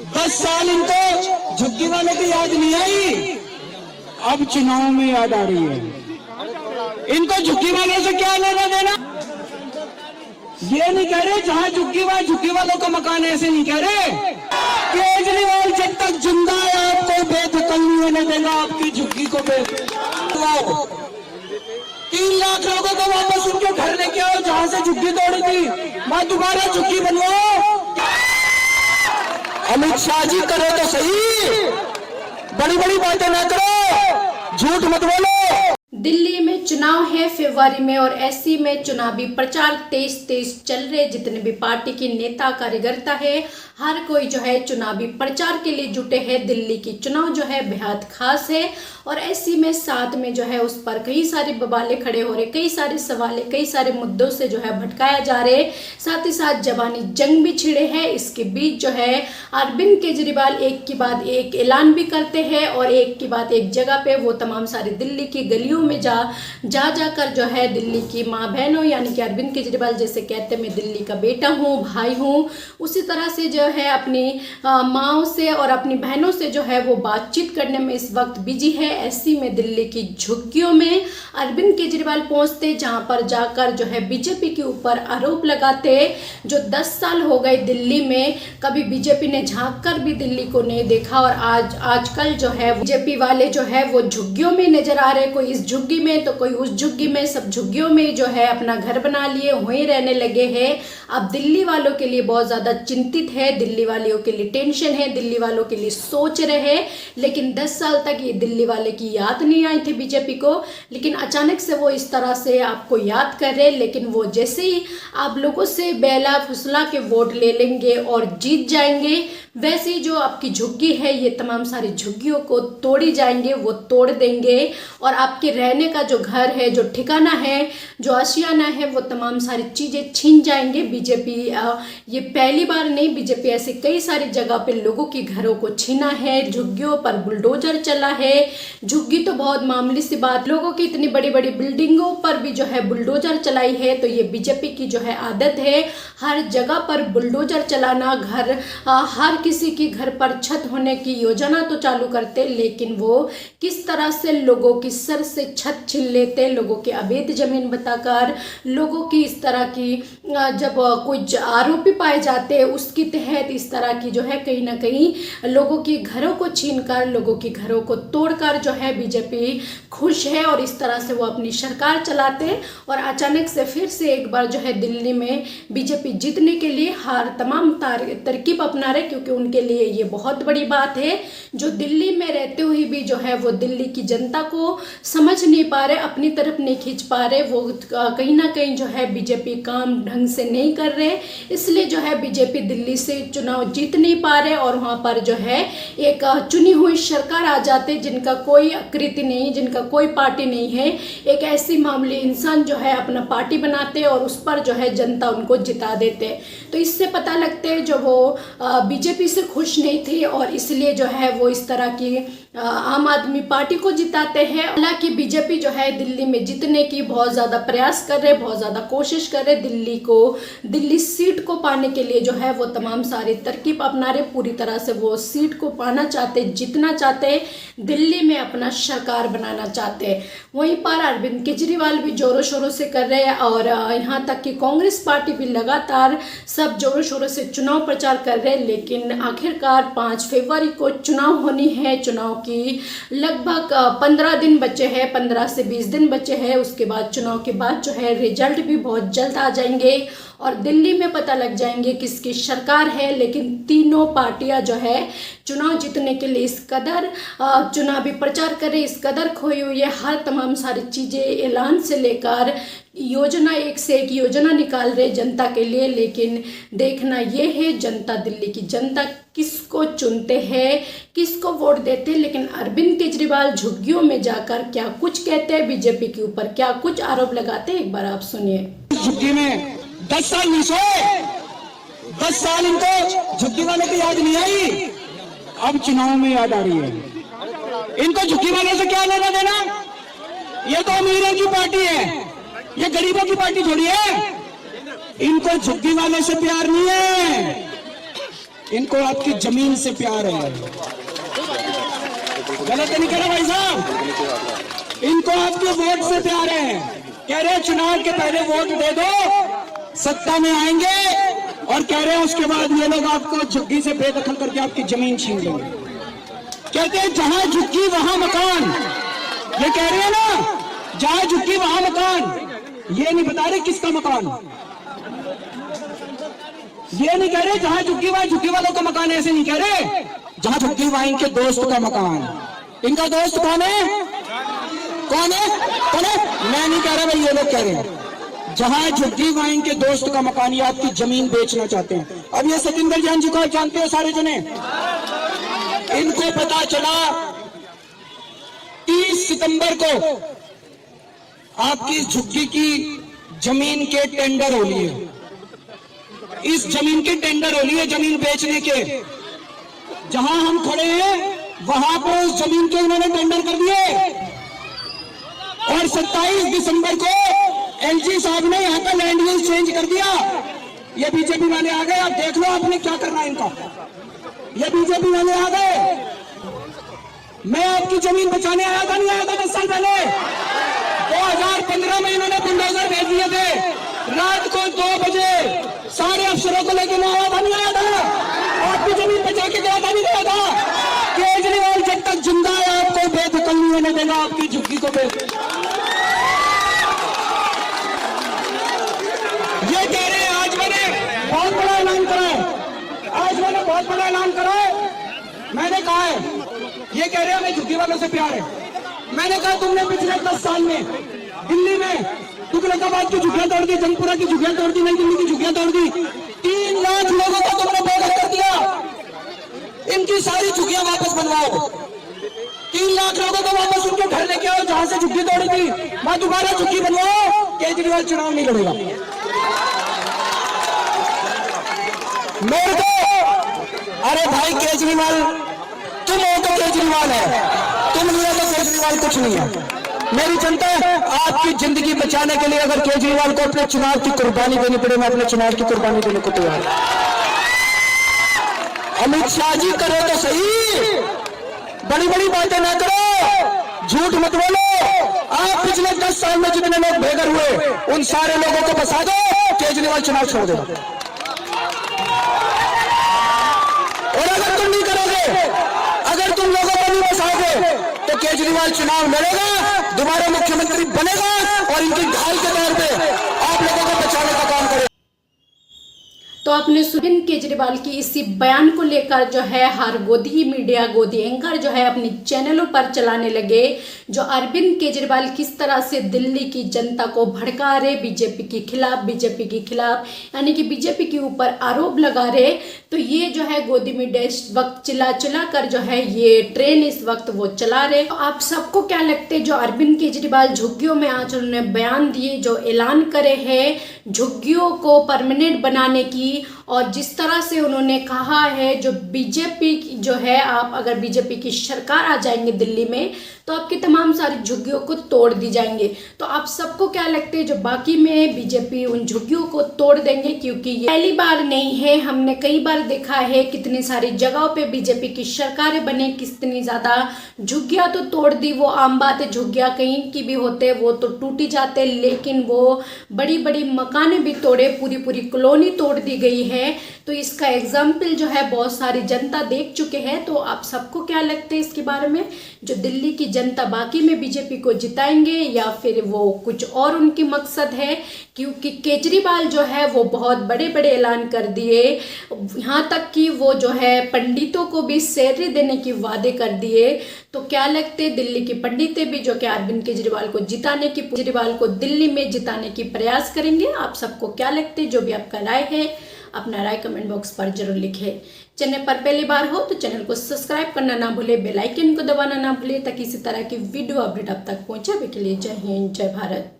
10 साल इनको झुग्गी वाले की याद नहीं आई, अब चुनाव में याद आ रही है। इनको झुग्गी वालों से क्या लेना देना? ये नहीं कह रहे जहां झुग्गी वालों का मकान, ऐसे नहीं कह रहे। केजरीवाल जब तक जिंदा है आपको बेदखल नहीं होने देगा, आपकी झुग्गी को 3 लाख लोगों को वापस उनके घर लेके आओ जहां से झुग्गी तोड़ी थी, वहां दोबारा झुग्गी बनवाओ। अमित शाह जी करो तो सही, बड़ी बड़ी बातें ना करो, झूठ मत बोलो। दिल्ली में चुनाव है फरवरी में और ऐसी में चुनावी प्रचार तेज चल रहे। जितने भी पार्टी के नेता कार्यकर्ता है, हर कोई जो है चुनावी प्रचार के लिए जुटे हैं। दिल्ली की चुनाव जो है बेहद खास है और ऐसी में साथ में जो है उस पर कई सारे बवाले खड़े हो रहे, कई सारे सवाल, कई सारे मुद्दों से जो है भटकाया जा रहे। साथ ही साथ जवानी जंग भी छिड़े हैं। इसके बीच जो है अरविंद केजरीवाल एक के बाद एक ऐलान भी करते हैं और एक के बाद एक जगह पे वो तमाम सारे दिल्ली की गलियों में जाकर जो है दिल्ली की माँ बहनों यानी कि अरविंद केजरीवाल जैसे कहते मैं दिल्ली का बेटा हूँ, भाई हूँ, उसी तरह से जो है अपनी माँओं से और अपनी बहनों से जो है वो बातचीत करने में इस वक्त बिजी है। ऐसी में दिल्ली की झुग्गियों में अरविंद केजरीवाल पहुंचते, जहां पर जाकर जो है बीजेपी के ऊपर आरोप लगाते। जो 10 साल हो गए दिल्ली में, कभी बीजेपी ने झांक कर भी दिल्ली को नहीं देखा और आजकल जो है बीजेपी वाले जो है वो झुग्गियों में नजर आ रहे। कोई इस झुग्गी में तो कोई उस झुग्गी में, सब झुग्गियों में जो है अपना घर बना लिए वहीं रहने लगे हैं। अब दिल्ली वालों के लिए बहुत ज्यादा चिंतित है, दिल्ली वालों के लिए टेंशन है, दिल्ली वालों के लिए सोच रहे हैं। लेकिन 10 साल तक ये दिल्ली वाले की याद नहीं आई थी बीजेपी को, लेकिन अचानक से वो इस तरह से आपको याद कर रहे। लेकिन वो जैसे ही आप लोगों से बेला फुसला के वोट ले लेंगे और जीत जाएंगे, वैसे ही जो आपकी झुग्गी है ये तमाम सारी झुग्गियों को तोड़ी जाएंगे, वो तोड़ देंगे और आपके रहने का जो घर है, जो ठिकाना है, जो आशियाना है, वो तमाम सारी चीजें छीन जाएंगे। बीजेपी ये पहली बार नहीं, बीजेपी ऐसे कई सारी जगह पे लोगों के घरों को छीना है, झुग्गियों पर बुलडोजर चला है। झुग्गी तो बहुत मामूली सी बात, लोगों की इतनी बड़ी बड़ी बिल्डिंगों पर भी जो है बुलडोजर चलाई है। तो ये बीजेपी की जो है आदत है, हर जगह पर बुलडोजर चलाना। घर हर किसी की घर पर छत होने की योजना तो चालू करते, लेकिन वो किस तरह से लोगों की सर से छत छीन लेते, लोगों की अवैध जमीन बताकर, लोगों की इस तरह की जब कोई आरोपी पाए जाते उसकी तहत इस तरह की जो है कहीं ना कहीं लोगों की घरों को छीनकर, लोगों की घरों को तोड़कर जो है बीजेपी खुश है और इस तरह से वो अपनी सरकार चलाते हैं। और अचानक से फिर से एक बार जो है दिल्ली में बीजेपी जीतने के लिए हर तमाम तरकीब अपना रहे, क्योंकि उनके लिए ये बहुत बड़ी बात है। जो दिल्ली में रहते हुए भी जो है वो दिल्ली की जनता को समझ नहीं पा रहे, अपनी तरफ नहीं खींच पा रहे, वो कहीं ना कहीं जो है बीजेपी काम ढंग से नहीं कर रहे, इसलिए जो है बीजेपी दिल्ली से चुनाव जीत नहीं पा रहे और वहां पर जो है एक चुनी हुई सरकार आ जाते जिनका कोई आकृति नहीं, जिनका कोई पार्टी नहीं है। एक ऐसी मामूली इंसान जो है अपना पार्टी बनाते और उस पर जो है जनता उनको जिता देते। तो इससे पता लगते है जो वो बीजेपी से खुश नहीं थे और इसलिए जो है वो इस तरह की आम आदमी पार्टी को जिताते हैं। हालांकि बीजेपी जो है दिल्ली में जीतने की बहुत ज्यादा प्रयास कर रहे, बहुत ज्यादा कोशिश कर रहे, दिल्ली सीट को पाने के लिए जो है वो तमाम सारी तरकीब अपना रहे, पूरी तरह से वो सीट को पाना चाहते, जीतना चाहते, दिल्ली में अपना सरकार बनाना चाहते। वहीं पर अरविंद केजरीवाल भी जोरों शोरों से कर रहे हैं और यहाँ तक कि कांग्रेस पार्टी भी लगातार सब जोरों शोरों से चुनाव प्रचार कर रहे हैं। लेकिन आखिरकार 5 फरवरी को चुनाव होनी है, चुनाव की लगभग 15 दिन बचे हैं, 15 से 20 दिन बचे हैं। उसके बाद चुनाव के बाद जो है रिजल्ट भी बहुत जल्द आ जाएंगे और दिल्ली में पता लग जाएंगे किसकी सरकार है। लेकिन तीनों पार्टियां जो है चुनाव जीतने के लिए इस कदर चुनावी प्रचार कर रही, इस कदर खोई हुई है, हर तमाम सारी चीजें ऐलान से लेकर योजना, एक से एक योजना निकाल रहे जनता के लिए। लेकिन देखना ये है जनता, दिल्ली की जनता किसको चुनते हैं, किसको वोट देते हैं। लेकिन अरविंद केजरीवाल झुग्गियों में जाकर क्या कुछ कहते हैं, बीजेपी के ऊपर क्या कुछ आरोप लगाते हैं, एक बार आप सुनिए। झुग्गी में 10 साल नहीं सोए, 10 साल इनको झुग्गी वाले की याद नहीं आई, अब चुनाव में याद आ रही है। इनको झुग्गी वाले से क्या लेना देना? ये तो अमीरों की पार्टी है, ये गरीबों की पार्टी थोड़ी है। इनको झुग्गी वाले से प्यार नहीं है, इनको आपकी जमीन से प्यार है। गलत नहीं कह रहा भाई साहब, इनको आपके वोट से प्यार है। कह रहे चुनाव के पहले वोट दे दो, सत्ता में आएंगे, और कह रहे हैं उसके बाद ये लोग आपको झुग्गी से बेदखल करके आपकी जमीन छीन लेंगे। कहते हैं जहां झुग्गी वहां मकान, ये कह रहे हैं ना, जहां झुग्गी वहां मकान। ये नहीं बता रहे किसका मकान, ये नहीं कह रहे जहां झुग्गी वहां झुग्गी वालों का मकान, ऐसे नहीं कह रहे। जहां झुग्गी वहां इनके दोस्त का मकान। इनका दोस्त कौन है, कौन है, कौन है? मैं नहीं कह रहा भाई, ये लोग कह रहे हैं जहां झुग्गी वहां इनके दोस्त का मकान। ये आपकी जमीन बेचना चाहते हैं। अब ये सतिंदर जैन जी को जानते हो सारे जने, इनको पता चला 30 सितंबर को आपकी झुग्गी की जमीन के टेंडर हो लिए। इस जमीन के टेंडर हो लिए, जमीन बेचने के। जहां हम खड़े हैं वहां पर उस जमीन के इन्होंने टेंडर कर दिए, और 27 दिसंबर को एलजी साहब ने यहां का लैंड यूज चेंज कर दिया। ये बीजेपी वाले आ गए, आप देख लो आपने क्या करना है इनका। ये बीजेपी वाले आ गए। मैं आपकी जमीन बचाने आया था, नहीं आया था 10 साल पहले? 2015 में इन्होंने बुलडोजर भेज दिए थे, रात को 2 बजे सारे अफसरों को लेकर मैं आया था, नहीं आया था? आपकी जमीन बचा के गया था, नहीं गया था? केजरीवाल जब तक जिंदा है आपको बेदखल नहीं होने देगा आपकी झुग्गी को। ये कह रहे हैं, आज मैंने बहुत बड़ा ऐलान करा है, आज मैंने बहुत बड़ा ऐलान करा है। मैंने कहा है, ये कह रहे हैं हमें झुग्गी वालों से प्यार है। मैंने कहा तुमने पिछले 10 साल में दिल्ली में तुगलकाबाद की झुग्गियां तोड़ दी, जंगपुरा की झुग्गियां तोड़ दी, नई दिल्ली की झुग्गियां तोड़ दी। 3 लाख लोगों को तुमने बेघर कर दिया। इनकी सारी झुग्गियां वापस बनवाओ। 3 लाख लोगों को वापस उनके घर लेके आओ जहां से झुग्गी तोड़ी थी, वहां दोबारा झुग्गी बनवाओ। केजरीवाल चुनाव नहीं लड़ेगा। मेरे को अरे भाई केजरीवाल तुम हो तो केजरीवाल है, तुम नहीं हो तो केजरीवाल कुछ नहीं है। मेरी जनता आपकी जिंदगी बचाने के लिए अगर केजरीवाल को अपने चुनाव की कुर्बानी देनी पड़े, मैं अपने चुनाव की कुर्बानी देने को तैयार हूं। अमित शाह जी करो तो सही, बड़ी बड़ी बातें ना करो, झूठ मत बोलो। आप पिछले 10 साल में जितने लोग बेघर हुए उन सारे लोगों को बसा दो, केजरीवाल चुनाव छोड़ देगा। और अगर तुम नहीं करोगे, अगर तुम लोगों को नहीं बसाओगे तो केजरीवाल चुनाव लड़ेगा, दोबारा मुख्यमंत्री बनेगा, और इनकी ढाल के तौर पे आप लोगों को बचाने का काम करेगा। तो आपने अरविंद केजरीवाल की इसी बयान को लेकर जो है हर गोदी मीडिया, गोदी एंकर जो है अपने चैनलों पर चलाने लगे, जो अरविंद केजरीवाल किस तरह से दिल्ली की जनता को भड़का रहे बीजेपी के खिलाफ, बीजेपी के खिलाफ, यानी कि बीजेपी के ऊपर आरोप लगा रहे। तो ये जो है गोदी मीडिया इस वक्त चिल्ला चिल्ला कर जो है ये ट्रेन इस वक्त वो चला रहे। तो आप सबको क्या लगते हैं, जो अरविंद केजरीवाल झुग्गियों में आज उन्होंने बयान दिए, जो ऐलान करे हैं झुग्गियों को परमानेंट बनाने की, और जिस तरह से उन्होंने कहा है जो बीजेपी जो है, आप अगर बीजेपी की सरकार आ जाएंगे दिल्ली में तो आपकी तमाम सारी झुग्गियों को तोड़ दी जाएंगे। तो आप सबको क्या लगता है, जो बाकी में बीजेपी उन झुग्गियों को तोड़ देंगे? क्योंकि ये पहली बार नहीं है, हमने कई बार देखा है कितनी सारी जगहों पे बीजेपी की सरकारें बने, कितनी ज्यादा झुग्गियां तो तोड़ दी। वो आम बात है, झुग्गियां कहीं की भी होते वो तो टूटी जाते, लेकिन वो बड़ी बड़ी मकाने भी तोड़े, पूरी पूरी कॉलोनी तोड़ दी गई है। तो इसका एग्जाम्पल जो है बहुत सारी जनता देख चुके हैं। तो आप सबको क्या लगता है इसके बारे में, जो दिल्ली की जनता बाकी में बीजेपी को जिताएंगे या फिर वो कुछ और उनकी मकसद है? क्योंकि केजरीवाल जो है वो बहुत बड़े बड़े ऐलान कर दिए, यहाँ तक कि वो जो है पंडितों को भी सैलरी देने की वादे कर दिए। तो क्या लगते दिल्ली की पंडितें भी जो कि अरविंद केजरीवाल को जिताने की, केजरीवाल को दिल्ली में जिताने की प्रयास करेंगे? आप सबको क्या लगते हैं? जो भी आपका राय है अपना राय कमेंट बॉक्स पर जरूर लिखें। चैनल पर पहली बार हो तो चैनल को सब्सक्राइब करना ना भूले, बेल आइकन को दबाना ना भूले, ताकि इसी तरह की वीडियो अपडेट आप तक पहुंचे। अभी के लिए जय हिंद, जय भारत।